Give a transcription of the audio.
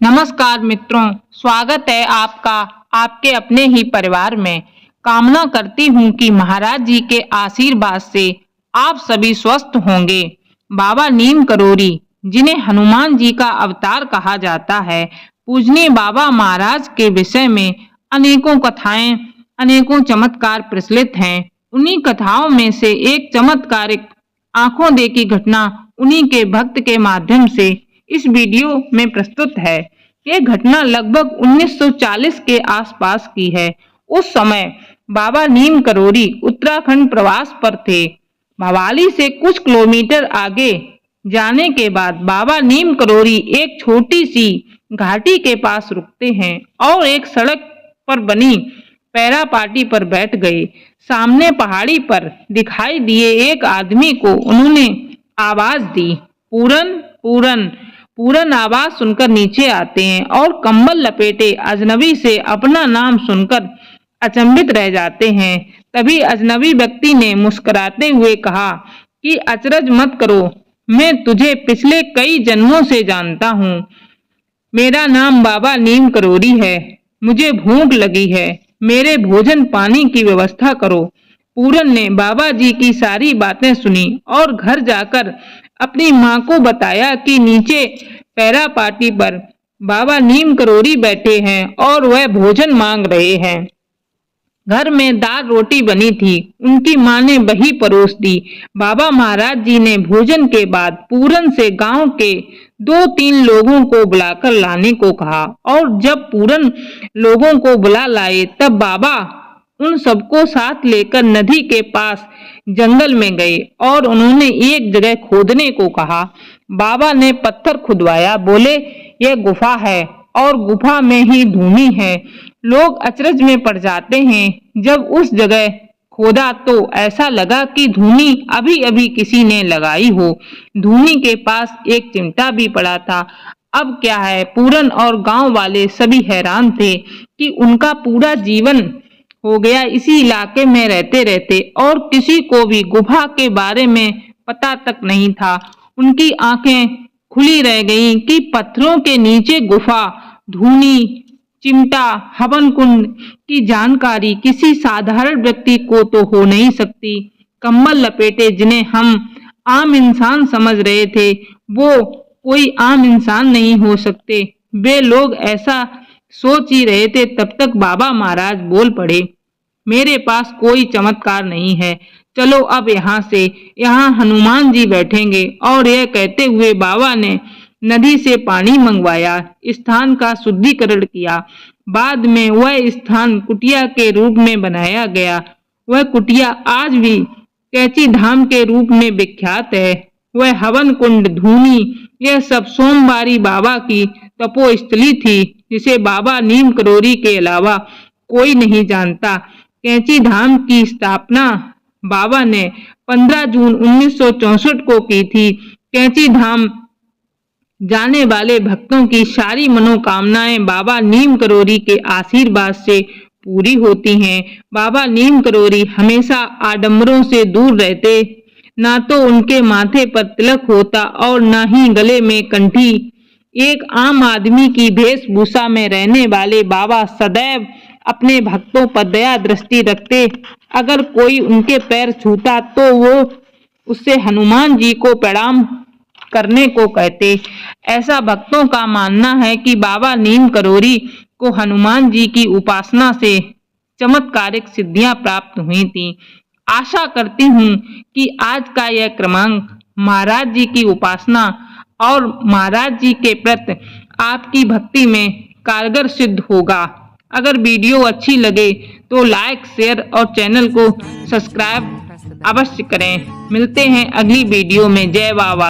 नमस्कार मित्रों, स्वागत है आपका आपके अपने ही परिवार में। कामना करती हूँ कि महाराज जी के आशीर्वाद से आप सभी स्वस्थ होंगे। बाबा नीम करोरी, जिन्हें हनुमान जी का अवतार कहा जाता है, पूजनीय बाबा महाराज के विषय में अनेकों कथाएं, अनेकों चमत्कार प्रचलित हैं। उन्हीं कथाओं में से एक चमत्कारिक आंखों देखी घटना उन्हीं के भक्त के माध्यम से इस वीडियो में प्रस्तुत है। ये घटना लगभग 1940 के आसपास की है। उस समय बाबा नीम करोरी उत्तराखंड प्रवास पर थे। भवाली से कुछ किलोमीटर आगे जाने के बाद बाबा नीम करोरी एक छोटी सी घाटी के पास रुकते हैं और एक सड़क पर बनी पैरा पाटी पर बैठ गए। सामने पहाड़ी पर दिखाई दिए एक आदमी को उन्होंने आवाज दी, पूरन पूरन। पूरन आवाज सुनकर नीचे आते हैं और कंबल लपेटे अजनबी से अपना नाम सुनकर अचंभित रह जाते हैं। तभी अजनबी व्यक्ति ने मुस्कुराते हुए कहा कि अचरज मत करो, मैं तुझे पिछले कई जन्मों से जानता हूँ। मेरा नाम बाबा नीम करोरी है। मुझे भूख लगी है, मेरे भोजन पानी की व्यवस्था करो। पूरन ने बाबा जी की सारी बातें सुनी और घर जाकर अपनी माँ को बताया कि नीचे पैरा पाटी पर बाबा नीम करोरी बैठे हैं और वह भोजन मांग रहे हैं। घर में दाल रोटी बनी थी, उनकी माँ ने वही परोस दी। बाबा महाराज जी ने भोजन के बाद पूरन से गांव के 2-3 लोगों को बुलाकर लाने को कहा और जब पूरन लोगों को बुला लाए तब बाबा उन सबको साथ लेकर नदी के पास जंगल में गए और उन्होंने एक जगह खोदने को कहा। बाबा ने पत्थर खुदवाया, बोले यह गुफा है और गुफा में ही धूनी है। लोग अचरज में पड़ जाते हैं। जब उस जगह खोदा तो ऐसा लगा कि धूनी अभी अभी किसी ने लगाई हो। धूनी के पास एक चिमटा भी पड़ा था। अब क्या है, पूरन और गांव वाले सभी हैरान थे कि उनका पूरा जीवन हो गया इसी इलाके में रहते रहते और किसी को भी गुफा के बारे में पता तक नहीं था। उनकी आंखें खुली रह गईं कि पत्थरों के नीचे गुफा, धूनी, चिमटा, हवन कुंड की जानकारी किसी साधारण व्यक्ति को तो हो नहीं सकती। कंबल लपेटे जिन्हें हम आम इंसान समझ रहे थे, वो कोई आम इंसान नहीं हो सकते। वे लोग ऐसा सोच ही रहे थे, तब तक बाबा महाराज बोल पड़े, मेरे पास कोई चमत्कार नहीं है, चलो अब यहाँ हनुमान जी बैठेंगे। और यह कहते हुए बाबा ने नदी से पानी मंगवाया, स्थान का शुद्धिकरण किया। बाद में वह स्थान कुटिया के रूप में बनाया गया। वह कुटिया आज भी कैची धाम के रूप में विख्यात है। वह हवन कुंड, धूनी, यह सब सोमवारी बाबा की तपोस्थली थी, जिसे बाबा नीम करोरी के अलावा कोई नहीं जानता। कैची धाम की स्थापना बाबा ने 15 जून 1964 को की थी। कैची धाम जाने वाले भक्तों की सारी मनोकामनाएं बाबा नीम करोरी के आशीर्वाद से पूरी होती हैं। बाबा नीम करोरी हमेशा आडंबरों से दूर रहते, ना तो उनके माथे पर तिलक होता और ना ही गले में कंठी। एक आम आदमी की वेशभूषा में रहने वाले बाबा सदैव अपने भक्तों पर दया दृष्टि रखते। अगर कोई उनके पैर छूता तो वो उससे हनुमान जी को प्रणाम करने को कहते। ऐसा भक्तों का मानना है कि बाबा नीम करोरी को हनुमान जी की उपासना से चमत्कारिक सिद्धियां प्राप्त हुई थी। आशा करती हूँ कि आज का यह क्रमांक महाराज जी की उपासना और महाराज जी के प्रति आपकी भक्ति में कारगर सिद्ध होगा। अगर वीडियो अच्छी लगे तो लाइक, शेयर और चैनल को सब्सक्राइब अवश्य करें। मिलते हैं अगली वीडियो में। जय बाबा।